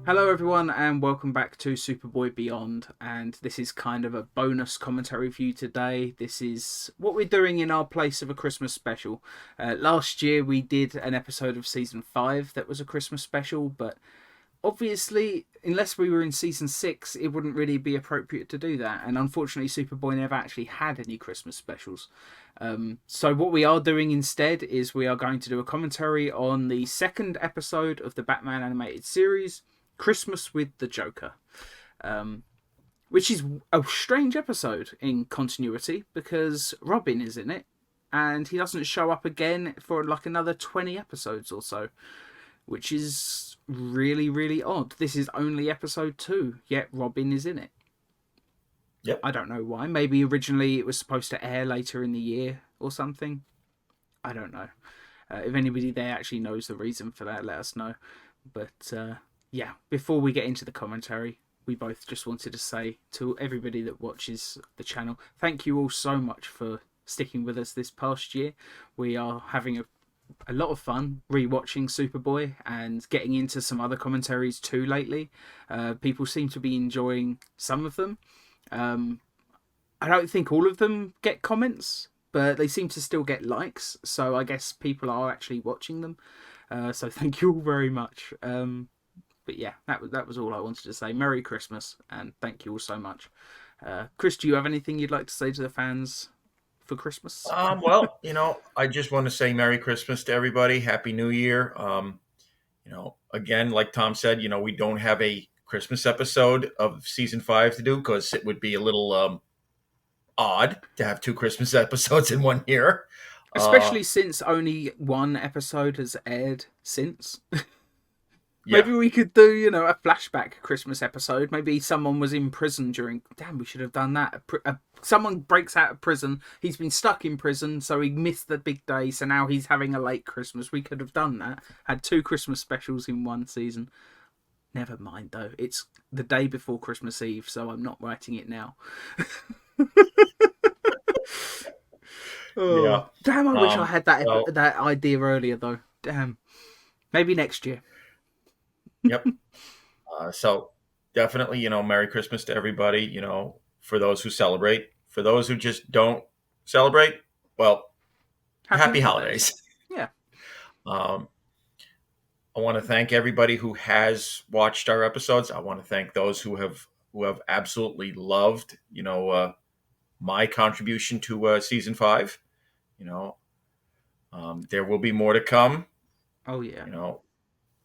Hello everyone and welcome back to Superboy Beyond, and this is kind of a bonus commentary for you today. This is what we're doing in our place of a Christmas special. Last year we did an episode of Season 5 that was a Christmas special, but obviously unless we were in Season 6 it wouldn't really be appropriate to do that, and unfortunately Superboy never actually had any Christmas specials. So what we are doing instead is we are going to do a commentary on the second episode of the Batman animated series, Christmas with the Joker, which is a strange episode in continuity because Robin is in it and he doesn't show up again for like another 20 episodes or so, which is really, really odd. This is only episode 2, yet Robin is in it. Yep. I don't know why. Maybe originally it was supposed to air later in the year or something. I don't know. If anybody there actually knows the reason for that, let us know. But yeah, before we get into the commentary, we both just wanted to say to everybody that watches the channel, thank you all so much for sticking with us this past year. We are having a lot of fun rewatching Superboy and getting into some other commentaries too lately. People seem to be enjoying some of them. I don't think all of them get comments, but they seem to still get likes, so I guess people are actually watching them. So thank you all very much. But yeah, that was all I wanted to say. Merry Christmas, and thank you all so much. Chris, do you have anything you'd like to say to the fans for Christmas? Well, I just want to say Merry Christmas to everybody. Happy New Year. Again, like Tom said, we don't have a Christmas episode of Season 5 to do because it would be a little odd to have 2 Christmas episodes in one year. Especially since only one episode has aired since. Yeah. Maybe we could do, a flashback Christmas episode. Maybe someone was in prison during... Damn, we should have done that. Someone breaks out of prison. He's been stuck in prison, so he missed the big day, so now he's having a late Christmas. We could have done that. Had 2 Christmas specials in one season. Never mind, though. It's the day before Christmas Eve, so I'm not writing it now. Oh, yeah. Damn, I wish I had that idea earlier, though. Damn. Maybe next year. Yep. So definitely, Merry Christmas to everybody, for those who celebrate. For those who just don't celebrate, well, happy holidays. Yeah. I want to thank everybody who has watched our episodes. I want to thank those who have absolutely loved, my contribution to Season 5. There will be more to come. Oh, yeah.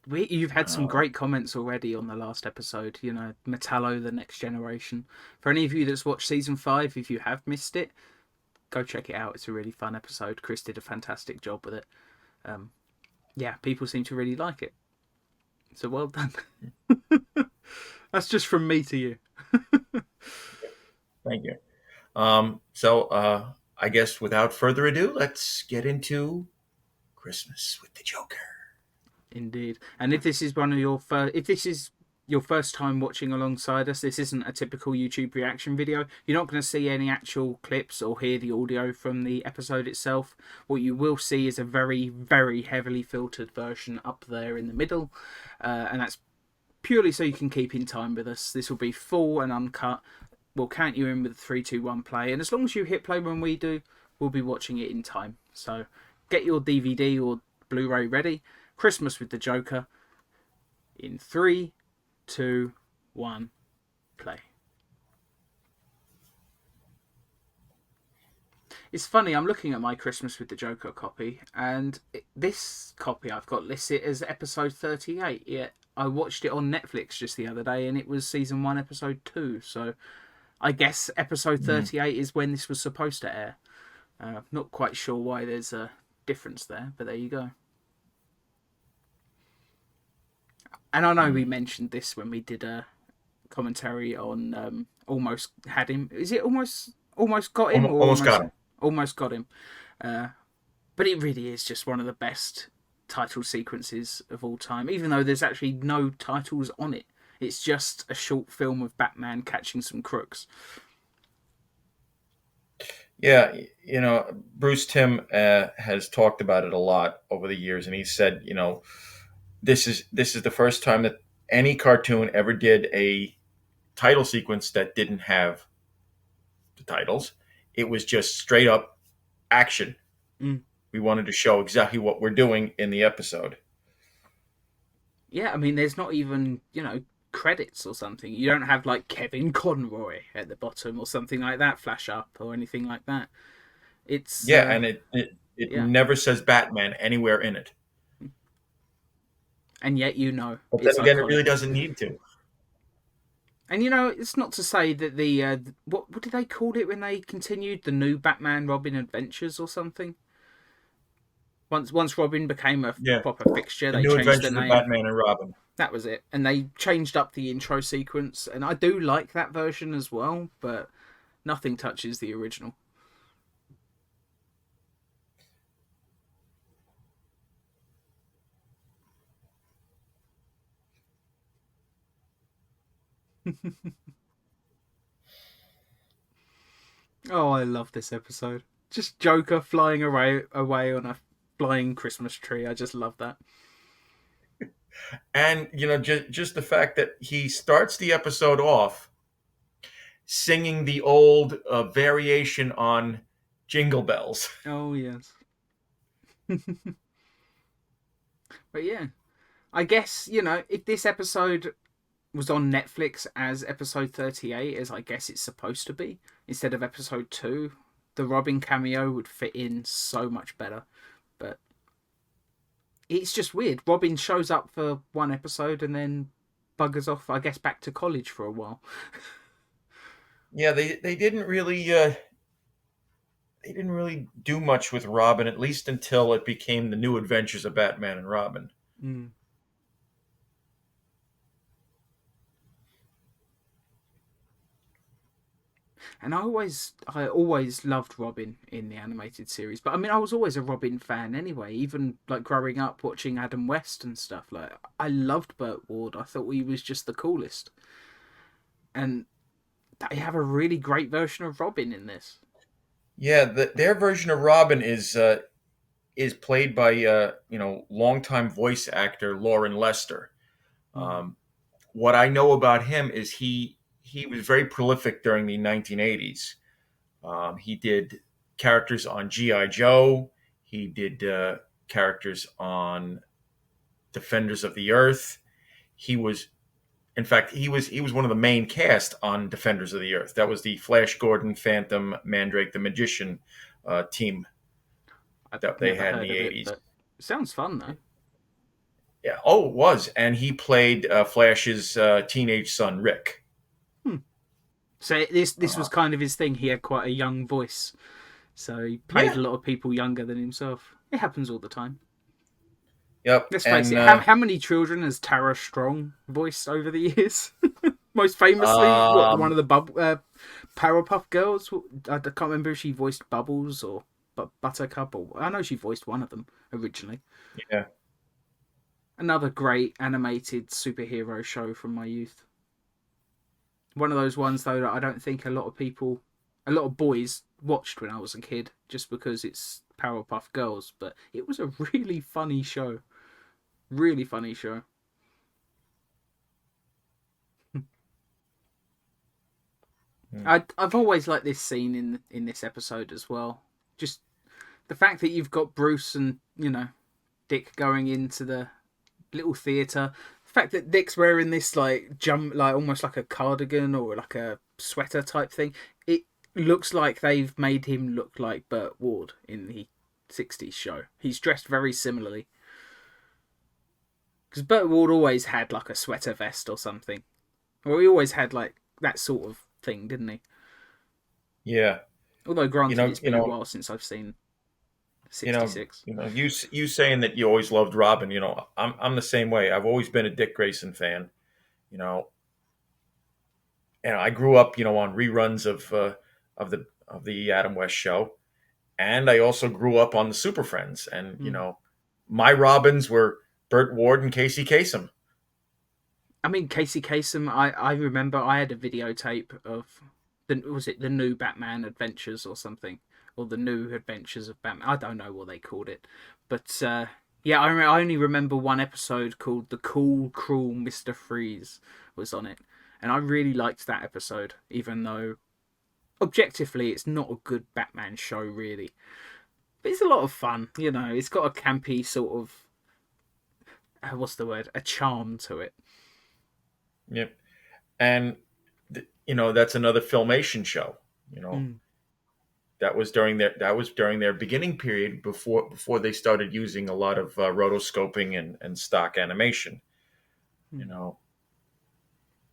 You've had some great comments already on the last episode, Metallo, The Next Generation. For any of you that's watched Season 5, if you have missed it, go check it out. It's a really fun episode. Chris did a fantastic job with it. Yeah, people seem to really like it. So well done. That's just from me to you. Thank you. So I guess without further ado, let's get into Christmas with the Joker. Indeed. And if this is your first time watching alongside us, this isn't a typical YouTube reaction video. You're not going to see any actual clips or hear the audio from the episode itself. What you will see is a very, very heavily filtered version up there in the middle. And that's purely so you can keep in time with us. This will be full and uncut. We'll count you in with 3, 2, 1 play. And as long as you hit play when we do, we'll be watching it in time. So get your DVD or Blu-ray ready. Christmas with the Joker in 3, 2, 1, play. It's funny, I'm looking at my Christmas with the Joker copy, and this copy I've got listed as episode 38, yet I watched it on Netflix just the other day and it was season 1, episode 2, so I guess episode 38 is when this was supposed to air. Not quite sure why there's a difference there, but there you go. And I know we mentioned this when we did a commentary on Almost Had Him. Is it Almost Got Him? Almost Got Him. Almost Got Him. But it really is just one of the best title sequences of all time, even though there's actually no titles on it. It's just a short film of Batman catching some crooks. Yeah, Bruce Timm has talked about it a lot over the years, and he said, this is the first time that any cartoon ever did a title sequence that didn't have the titles. It was just straight up action. Mm. We wanted to show exactly what we're doing in the episode. Yeah, I mean, there's not even, credits or something. You don't have like Kevin Conroy at the bottom or something like that flash up or anything like that. It's Yeah, and it yeah, never says Batman anywhere in it. and yet But then it's again, it iconic. really doesn't need to. And it's not to say that what did they call it when they continued the new Batman Robin Adventures or something? Once Robin became a Yeah, proper fixture, the they New changed the Adventures of name. Batman and Robin. That was it, and they changed up the intro sequence, and I do like that version as well, but nothing touches the original. Oh, I love this episode. Just Joker flying away on a flying Christmas tree. I just love that. And just the fact that he starts the episode off singing the old variation on Jingle Bells. Oh yes. But yeah, I guess if this episode was on Netflix as episode 38, as I guess it's supposed to be, instead of episode 2, the Robin cameo would fit in so much better. But it's just weird. Robin shows up for one episode and then buggers off, I guess, back to college for a while. Yeah, they didn't really do much with Robin, at least until it became the New Adventures of Batman and Robin. Mm. And I always loved Robin in the animated series. But I mean, I was always a Robin fan anyway. Even like growing up watching Adam West and stuff. Like I loved Burt Ward. I thought he was just the coolest. And they have a really great version of Robin in this. Yeah, their version of Robin is played by longtime voice actor Lauren Lester. Mm. What I know about him is he was very prolific during the 1980s. He did characters on GI Joe. He did characters on Defenders of the Earth. He was, in fact, he was one of the main cast on Defenders of the Earth. That was the Flash Gordon, Phantom, Mandrake, the Magician team I've that they never had in heard the of it, 80s. but it sounds fun though. Yeah. Oh, it was, and he played Flash's teenage son Rick. Hmm. So this Uh, was kind of his thing. He had quite a young voice, so he played yeah. a lot of people younger than himself. It happens all the time. Yep. Let's face And it. How many children has Tara Strong voiced over the years? Most famously, what one um, of the Powerpuff Girls? I can't remember if she voiced Bubbles or Buttercup, or I know she voiced one of them originally. yeah. Another great animated superhero show from my youth. One of those ones though that I don't think a lot of boys watched when I was a kid, just because it's Powerpuff Girls. But it was a really funny show. Really funny show. Hmm. I've always liked this scene in this episode as well. Just the fact that you've got Bruce and Dick going into the little theater. The fact that Dick's wearing this like almost like a cardigan or like a sweater type thing. It looks like they've made him look like Burt Ward in the '60s show. He's dressed very similarly. Because Burt Ward always had like a sweater vest or something. Or he always had like that sort of thing, didn't he? Yeah. Although You granted, know. it's You been a know. while since I've seen You know. '66. You saying that you always loved Robin. I'm the same way. I've always been a Dick Grayson fan. You know. And I grew up, on reruns of the Adam West show, and I also grew up on the Super Friends. And Mm. my Robins were Burt Ward and Casey Kasem. I mean, Casey Kasem, I remember I had a videotape of was it the new Batman Adventures or something, or the new Adventures of Batman? I don't know what they called it, but yeah, I only remember one episode called "The Cool Cruel Mister Freeze" was on it, and I really liked that episode, even though objectively it's not a good Batman show really, but it's a lot of fun. You know, it's got a campy sort of what's the word, a charm to it. Yep. And that's another Filmation show. Mm. That was during their beginning period before they started using a lot of rotoscoping and stock animation. You Mm. know,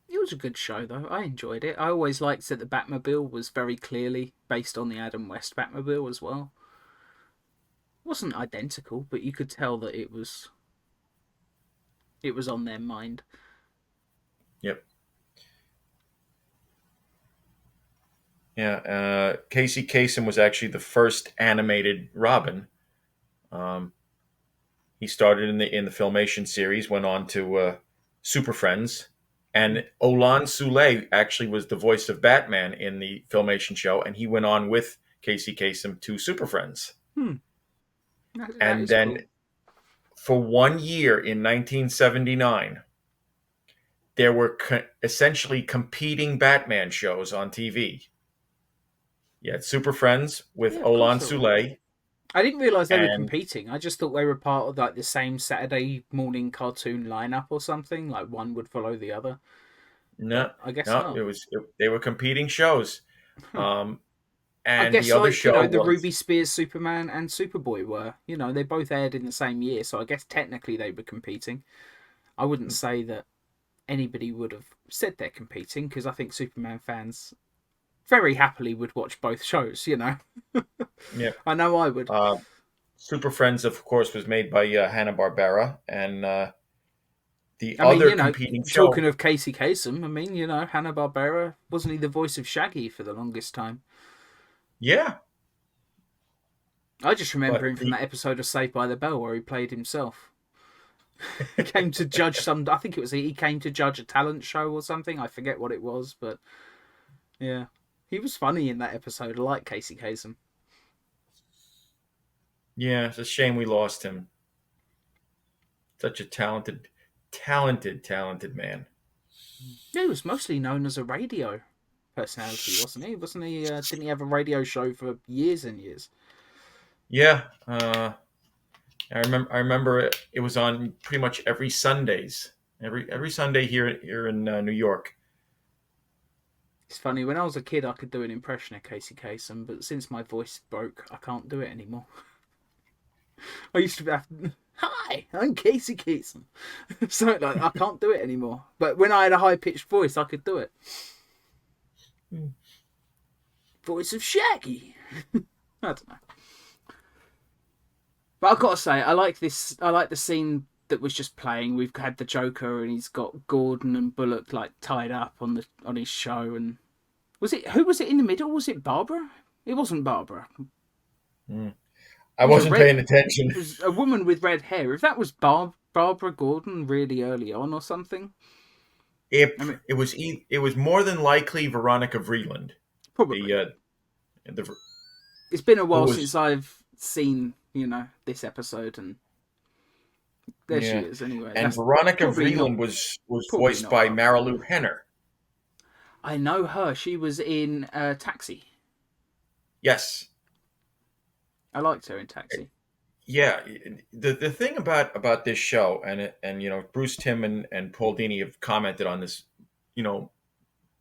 It was a good show, though. I enjoyed it. I always liked that the Batmobile was very clearly based on the Adam West Batmobile as well. It wasn't identical, but you could tell that it was on their mind. yep, yeah. Casey Kasem was actually the first animated Robin. Um, he started in the Filmation series, went on to Super Friends, and Olan Soule actually was the voice of Batman in the Filmation show, and he went on with Casey Kasem to Super Friends. Hmm, that And is then cool. for 1 year in 1979, there were essentially competing Batman shows on TV. You had Super Friends with Yeah, of course Olan there were. Soule, I didn't realise they were and competing. I just thought they were part of like the same Saturday morning cartoon lineup or something. Like one would follow the other, no, but I guess no, not. they were competing shows. Um, I and the guess, other like, show the was Ruby Spears Superman and Superboy were. They both aired in the same year, so I guess technically they were competing. I wouldn't say that anybody would have said they're competing because I think Superman fans very happily would watch both shows. yeah. I know I would. Uh, Super Friends, of course, was made by Hanna-Barbera, and the I mean, other competing talking show, of Casey Kasem, I mean, Hanna-Barbera, wasn't he the voice of Shaggy for the longest time? yeah, I just remember but him from that episode of Saved by the Bell where he played himself. He came to judge I think it was he came to judge a talent show or something. I forget what it was, but yeah, he was funny in that episode. I like Casey Kasem. yeah, it's a shame we lost him. Such a talented man. Yeah, he was mostly known as a radio personality, wasn't he? Wasn't he? Didn't he have a radio show for years and years? Yeah, I remember it was on pretty much every Sundays, every Sunday here in New York. It's funny. When I was a kid, I could do an impression of Casey Kasem, but since my voice broke, I can't do it anymore. I used to have, hi, I'm Casey Kasem. So like, I can't do it anymore. But when I had a high pitched voice, I could do it. Voice of Shaggy. I don't know. But I've got to say, I like this. I like the scene that was just playing. We've had the Joker, and he's got Gordon and Bullock like tied up on his show. And who was it in the middle? Was it Barbara? It wasn't Barbara. Mm. It I was a wasn't red. paying attention. It was a woman with red hair. If that was Barbara Gordon really early on or something. It I mean, it was it was more than likely Veronica Vreeland, the probably. the It's been a who while was since I've seen this episode, and there she yeah, is. Anyway, and that's Veronica probably not Vreeland was probably voiced not by Barbara Marilu Gordon. Henner. I know her. She was in Taxi. Yes, I liked her in Taxi. yeah. The thing about this show, and Bruce Timm and Paul Dini have commented on this, you know,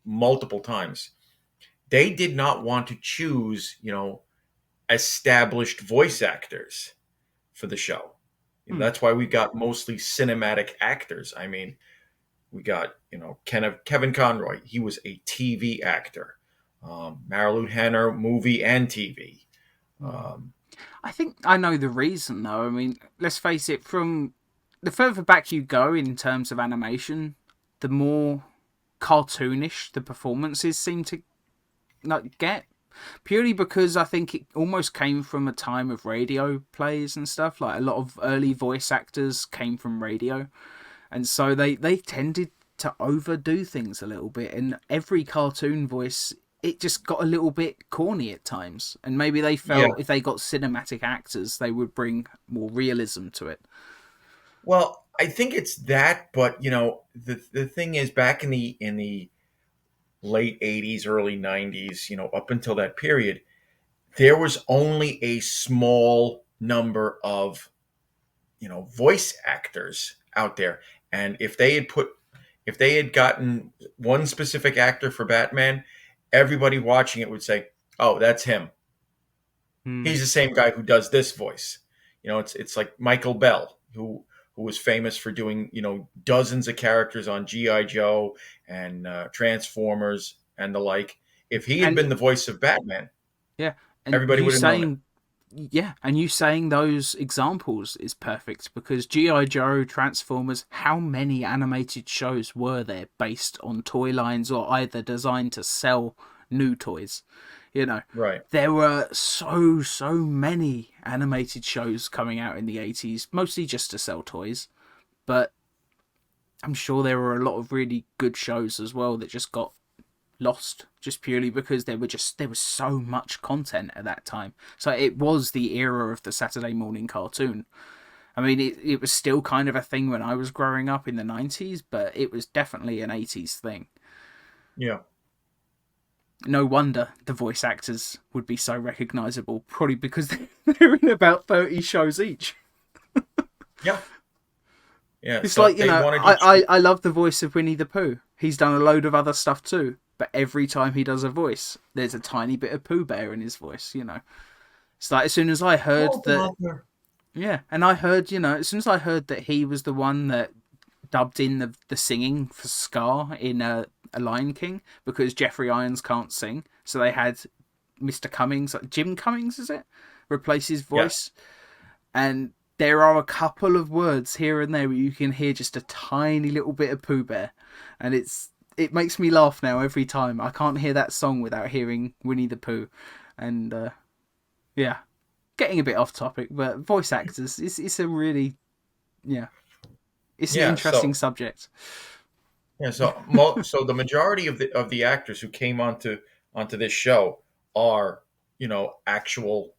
multiple times. They did not want to choose, established voice actors for the show. Hmm. That's why we got mostly cinematic actors. I mean, we got, Kevin Conroy. He was a TV actor. Marilu Henner, movie and TV. Um, I think I know the reason, though. I mean, let's face it. From the further back you go in terms of animation, the more cartoonish the performances seem to get. Purely because I think it almost came from a time of radio plays and stuff. Like a lot of early voice actors came from radio, and so they tended to overdo things a little bit. And every cartoon voice, it just got a little bit corny at times. And maybe they Yeah. felt if they got cinematic actors, they would bring more realism to it. Well, I think it's that, but the thing is, back in the late '80s, early '90s, up until that period, there was only a small number of voice actors out there, and if they had gotten one specific actor for Batman, everybody watching it would say, "Oh, that's him. Hmm. He's the same guy who does this voice." It's like Michael Bell, who was famous for doing dozens of characters on GI Joe and Transformers and the like. If he had And been the voice of Batman, yeah, and everybody would have known it. you saying those examples is perfect because G.I. Joe, Transformers, how many animated shows were there based on toy lines or either designed to sell new toys? Right. There were so many animated shows coming out in the 80s, mostly just to sell toys, but I'm sure there were a lot of really good shows as well that just got lost just purely because there was so much content at that time. So it was the era of the Saturday morning cartoon. I mean, it was still kind of a thing when I was growing up in the 90s, but it was definitely an 80s thing. Yeah. No wonder the voice actors would be so recognizable, probably because they're in about 30 shows each. Yeah. Yeah. It's So like, they wanted I love the voice of Winnie the Pooh. He's done a load of other stuff too. But every time he does a voice, there's a tiny bit of Pooh Bear in his voice. It's like as soon as I heard that, yeah, and I heard, as soon as I heard that he was the one that dubbed in the singing for Scar in a Lion King because Jeffrey Irons can't sing, so they had Mr. Cummings, like Jim Cummings, is it, replace his voice, Yes. and there are a couple of words here and there where you can hear just a tiny little bit of Pooh Bear, and it makes me laugh now every time. I can't hear that song without hearing Winnie the Pooh. And yeah, getting a bit off topic, but voice actors, it's a really, yeah, it's an Yeah. interesting So subject. so the majority of the actors who came onto this show are actual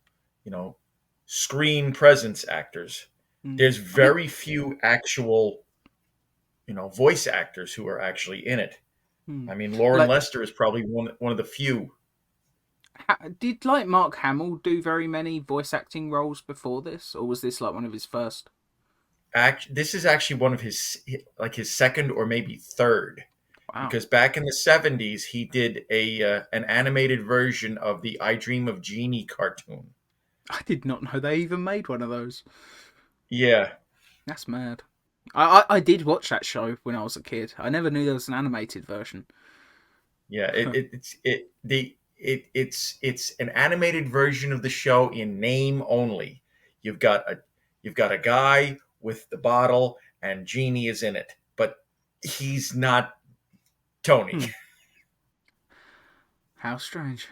you know screen presence actors. Mm. There's I think, very few actual voice actors who are actually in it. mm, I mean, Lauren like, Lester is probably one of the few. did like Mark Hamill do very many voice acting roles before this, or was this like one of his first? This is actually one of his second or maybe third, Wow, because back in the '70s he did an animated version of the I Dream of Jeannie cartoon. I did not know they even made one of those. Yeah, That's mad. I did watch that show when I was a kid. I never knew there was an animated version. yeah. It's an animated version of the show in name only. You've got a guy with the bottle, and Jeannie is in it, but he's not Tony. Hmm. How strange.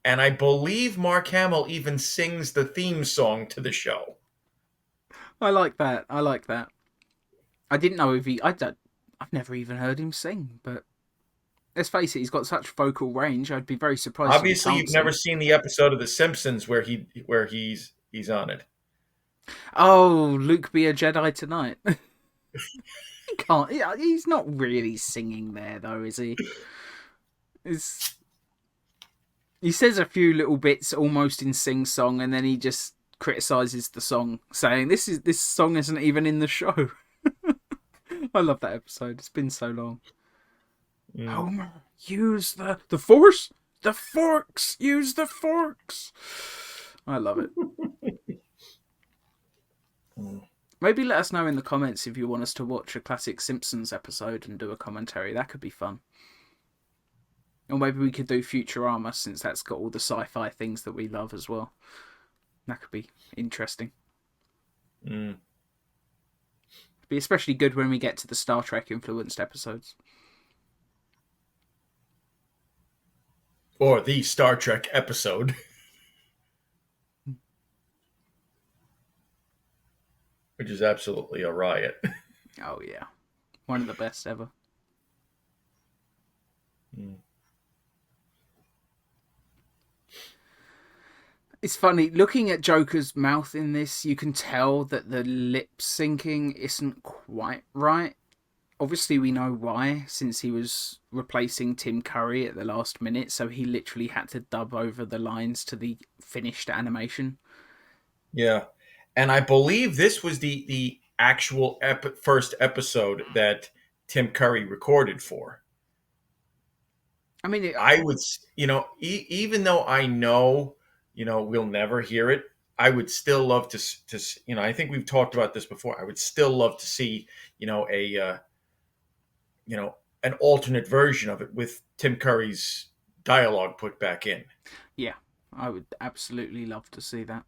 And I believe Mark Hamill even sings the theme song to the show. I like that. I like that. I didn't know if he. I don't. I've never even heard him sing. But let's face it, he's got such vocal range. I'd be very surprised if he Obviously, can't you've never sing. seen the episode of The Simpsons where he's on it. Oh, Luke, be a Jedi tonight. He can't. Yeah, he's not really singing there, though, is he? It's, he says a few little bits almost in sing song, and then he just criticizes the song, saying this song isn't even in the show. I love that episode. It's been so long. Mm. Homer, use the force. The forks. Use the forks. I love it. Mm. Maybe let us know in the comments if you want us to watch a classic Simpsons episode and do a commentary. That could be fun. Or maybe we could do Futurama since that's got all the sci-fi things that we love as well. That could be interesting. Mm. It'd be especially good when we get to the Star Trek influenced episodes. or the Star Trek episode, which is absolutely a riot. Oh yeah, one of the best ever. Mm. It's funny looking at Joker's mouth in this. You can tell that the lip syncing isn't quite right. Obviously, we know why, since he was replacing Tim Curry at the last minute, so he literally had to dub over the lines to the finished animation. Yeah, and I believe this was the actual first episode that Tim Curry recorded for. I mean, I would, even though I know, we'll never hear it, I would still love to. I think we've talked about this before. I would still love to see, a, an alternate version of it with Tim Curry's dialogue put back in. yeah, I would absolutely love to see that.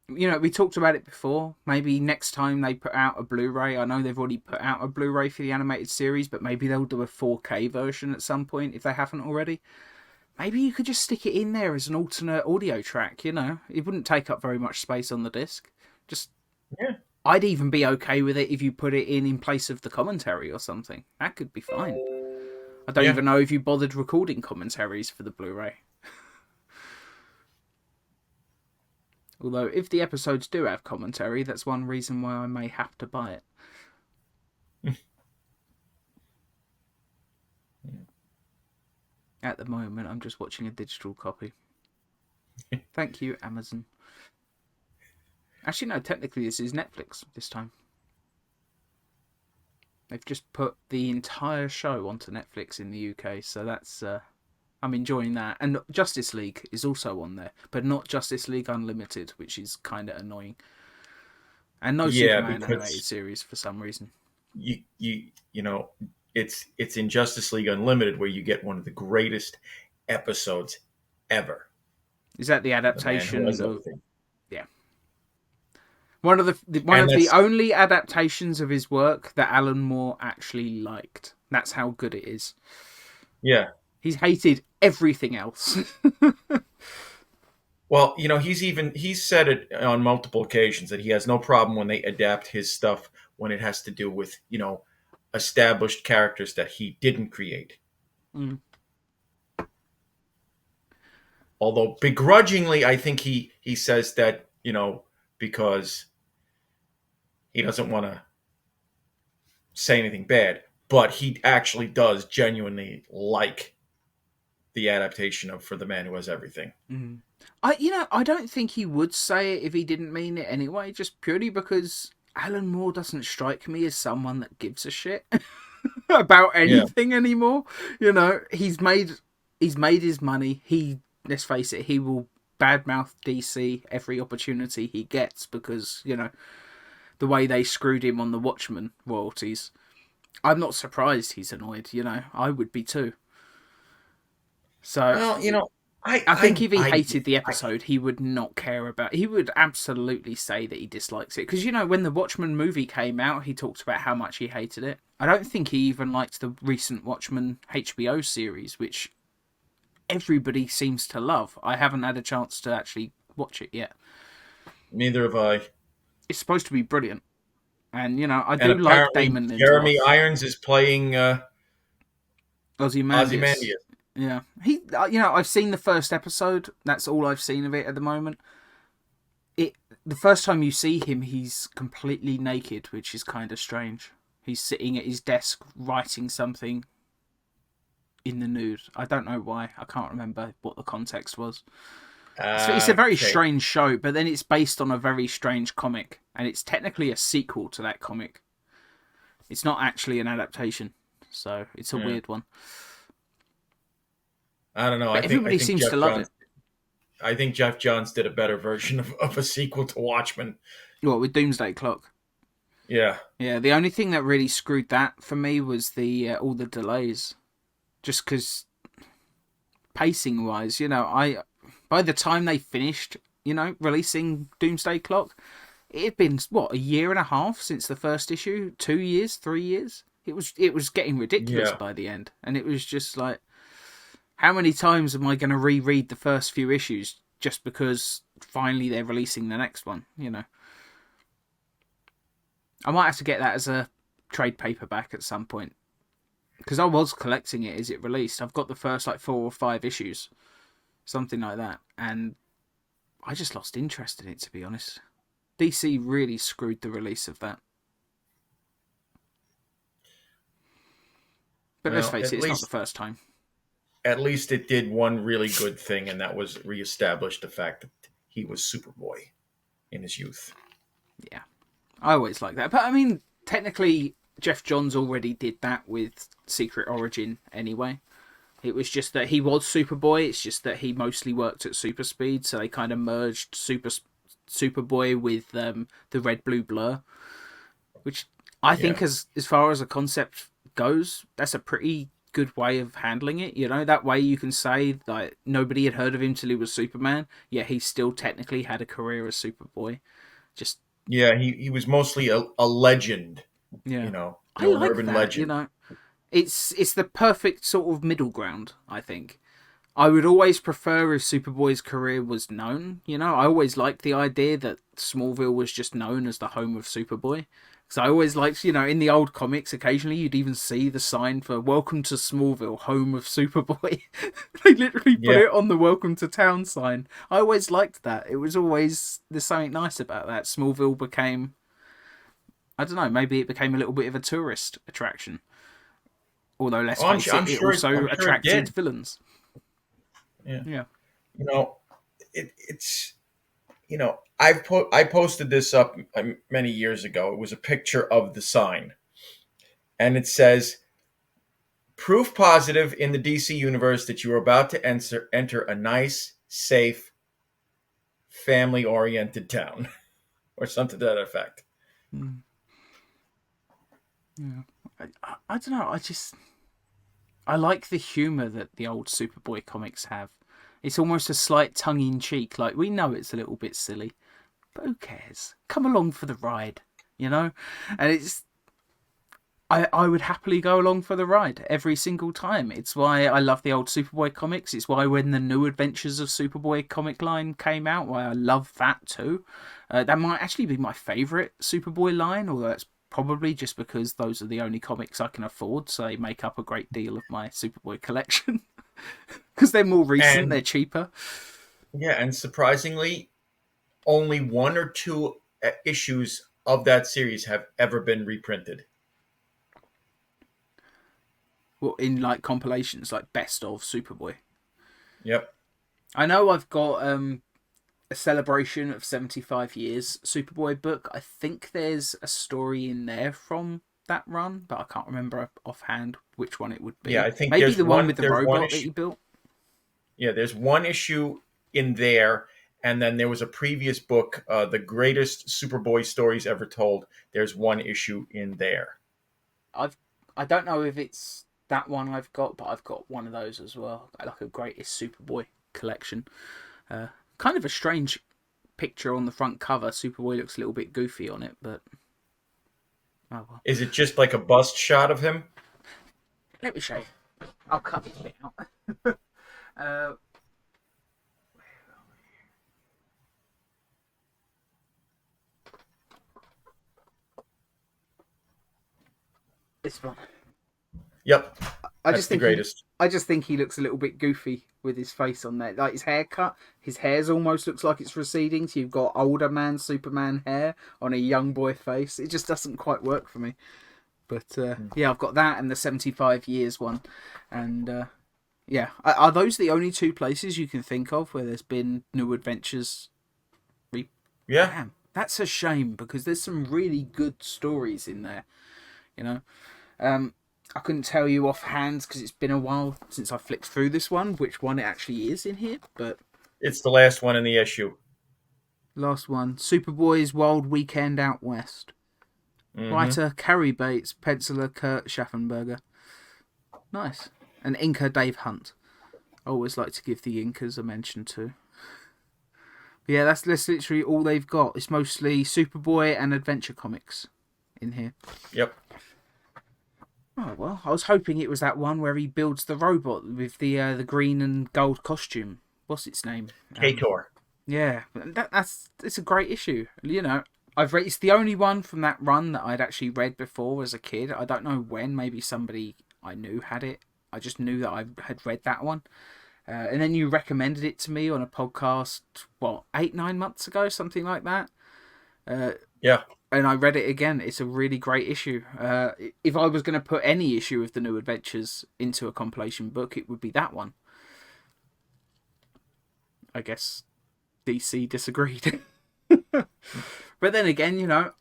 We talked about it before. Maybe next time they put out a Blu-ray, I know they've already put out a Blu-ray for the animated series, but maybe they'll do a 4K version at some point if they haven't already. Maybe you could just stick it in there as an alternate audio track, It wouldn't take up very much space on the disc. Just, Yeah, I'd even be okay with it if you put it in place of the commentary or something. That could be fine. I don't yeah, even know if you bothered recording commentaries for the Blu-ray. Although, if the episodes do have commentary, that's one reason why I may have to buy it. At the moment, I'm just watching a digital copy. Thank you, Amazon. Actually, no, technically this is Netflix this time. They've just put the entire show onto Netflix in the UK, so that's... I'm enjoying that. And Justice League is also on there, but not Justice League Unlimited, which is kind of annoying. And no yeah, Superman animated because series for some reason. you know it's in Justice League Unlimited where you get one of the greatest episodes ever. Is that the The man who adaptation has of... everything. Yeah. One of And the that's only adaptations of his work that Alan Moore actually liked. That's how good it is. yeah. He's hated everything else. Well, he's said it on multiple occasions that he has no problem when they adapt his stuff when it has to do with, established characters that he didn't create. Mm. Although begrudgingly, I think he says that, because he doesn't want to say anything bad, but he actually does genuinely like the adaptation of For the Man Who Has Everything. Mm. I don't think he would say it if he didn't mean it anyway, just purely because Alan Moore doesn't strike me as someone that gives a shit about Yeah. anything anymore. He's made his money. Let's face it, he will badmouth DC every opportunity he gets because, the way they screwed him on the Watchmen royalties. I'm not surprised he's annoyed, I would be too. So Well, I think if he I, hated the I, episode, he would not care about. He would absolutely say that he dislikes it because when the Watchmen movie came out, he talked about how much he hated it. I don't think he even liked the recent Watchmen HBO series, which everybody seems to love. I haven't had a chance to actually watch it yet. neither have I. It's supposed to be brilliant, and I And do like apparently, Damon Jeremy Lindelof, Irons is playing Ozymandias. Ozymandias. Yeah, I've seen the first episode. That's all I've seen of it at the moment. The first time you see him, he's completely naked, which is kind of strange. He's sitting at his desk writing something in the nude. I don't know why. I can't remember what the context was. It's a very Okay. strange show, but then it's based on a very strange comic, and it's technically a sequel to that comic. It's not actually an adaptation, so it's a weird one. I don't know. But I everybody think seems Jeff to love Johns. it. I think Jeff Johns did a better version of a sequel to Watchmen. What, with Doomsday Clock? Yeah. Yeah, the only thing that really screwed that for me was the all the delays. Just because pacing wise, by the time they finished, releasing Doomsday Clock, it had been what, a year and a half since the first issue, 2 years, 3 years. It was getting ridiculous Yeah. by the end, and it was just like, How many times am I going to reread the first few issues just because finally they're releasing the next one? You know, I might have to get that as a trade paperback at some point because I was collecting it as it released. I've got the first like 4 or 5 issues, something like that, and I just lost interest in it, to be honest. DC really screwed the release of that. But let's Well, face it, it's not the first time. at least it did one really good thing, and that was reestablish the fact that he was Superboy in his youth. Yeah, I always like that. But I mean, technically, Jeff Johns already did that with Secret Origin anyway. It was just that he was Superboy. It's just that he mostly worked at Super Speed, so they kind of merged Superboy with the Red Blue Blur, which I think, as far as a concept goes, that's a pretty good way of handling it. You know, that way you can say that nobody had heard of him till he was Superman, yet he still technically had a career as Superboy. Just he was mostly a legend, yeah, I an like urban that. You legend. know, it's the perfect sort of middle ground, I think. I would always prefer if Superboy's career was known. You know, I always liked the idea that Smallville was just known as the home of Superboy. Because I always liked, in the old comics, occasionally you'd even see the sign for "Welcome to Smallville, home of Superboy." They literally put Yeah. it on the "Welcome to Town" sign. I always liked that. It was always, there's something nice about that. Smallville became, I don't know, maybe it became a little bit of a tourist attraction. Although, let's Oh, I'm, face I'm it, it sure. also I'm sure it attracted did. villains. Yeah. Yeah. You know, it's I posted this up many years ago. It was a picture of the sign, and it says, "Proof positive in the DC universe that you are about to enter a nice, safe, family-oriented town," or something to that effect. Mm. Yeah. I don't know. I like the humour that the old Superboy comics have. It's almost a slight tongue in cheek. Like, we know it's a little bit silly, but who cares? Come along for the ride, you know? And I would happily go along for the ride every single time. It's why I love the old Superboy comics. It's why when the New Adventures of Superboy comic line came out, why I love that too. That might actually be my favourite Superboy line, although it's probably just because those are the only comics I can afford, so they make up a great deal of my Superboy collection. Because they're more recent, they're And cheaper. yeah, and surprisingly, only one or two issues of that series have ever been reprinted. Well, in like compilations, like best of Superboy. Yep. I know I've got a celebration of 75 years Superboy book. I think there's a story in there from that run, but I can't remember offhand which one it would Yeah, be. I think Maybe there's the one one. with the There's one robot that issue. he built. Yeah, there's one issue in there, and then there was a previous book, "The Greatest Superboy Stories Ever Told." There's one issue in there. I don't know if it's that one I've got, but I've got one of those as well. Like a greatest Superboy collection. Kind of a strange picture on the front cover. Superboy looks a little bit goofy on it, but oh well. Is it just like a bust shot of him? Let me show you. I'll cut this bit out. uh, this one. Yep, I that's just the think he, greatest. I just think he looks a little bit goofy with his face on there. Like his haircut, his hair's almost looks like it's receding. So you've got older man Superman hair on a young boy face. It just doesn't quite work for me. But yeah, I've got that and the 75 years one, and yeah, are those the only two places you can think of where there's been New Adventures? Yeah, Damn, that's a shame because there's some really good stories in there. You know, I couldn't tell you offhand because it's been a while since I flicked through this one, which one it actually is in here. But it's the last one in the issue. last one, Superboy's Wild Weekend Out West. Mm-hmm. Writer Carrie Bates, penciler Kurt Schaffenberger. Nice. And inker Dave Hunt. I always like to give the inkers a mention too. But yeah, that's literally all they've got. It's mostly Superboy and adventure comics in here. Yep. Oh well, I was hoping it was that one where he builds the robot with the green and gold costume. What's its name? Kator. Yeah, that's it's a great issue. You know, I've read it's the only one from that run that I'd actually read before as a kid. I don't know when. Maybe somebody I knew had it. I just knew that I had read that one. And then you recommended it to me on a podcast, what, 8, 9 months ago, something like that. Yeah. And I read it again. It's a really great issue. If I was going to put any issue of the New Adventures into a compilation book, it would be that one. I guess DC disagreed. But then again, you know,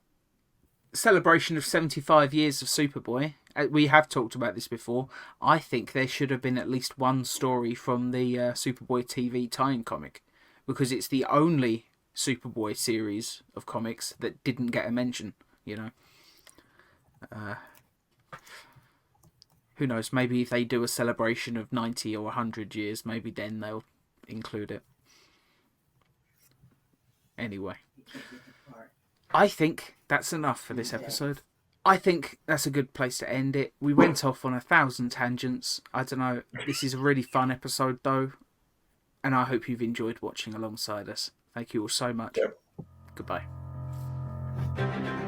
celebration of 75 years of Superboy. We have talked about this before. I think there should have been at least one story from the Superboy TV tie-in comic, because it's the only Superboy series of comics that didn't get a mention, you know. Who knows, maybe if they do a celebration of 90 or 100 years, maybe then they'll include it. Anyway, I think that's enough for this episode. I think that's a good place to end it. We went off on 1,000 tangents. I don't know. This is a really fun episode, though. And I hope you've enjoyed watching alongside us. Thank you all so much. Yep. Goodbye.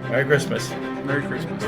Merry Christmas. Merry Christmas.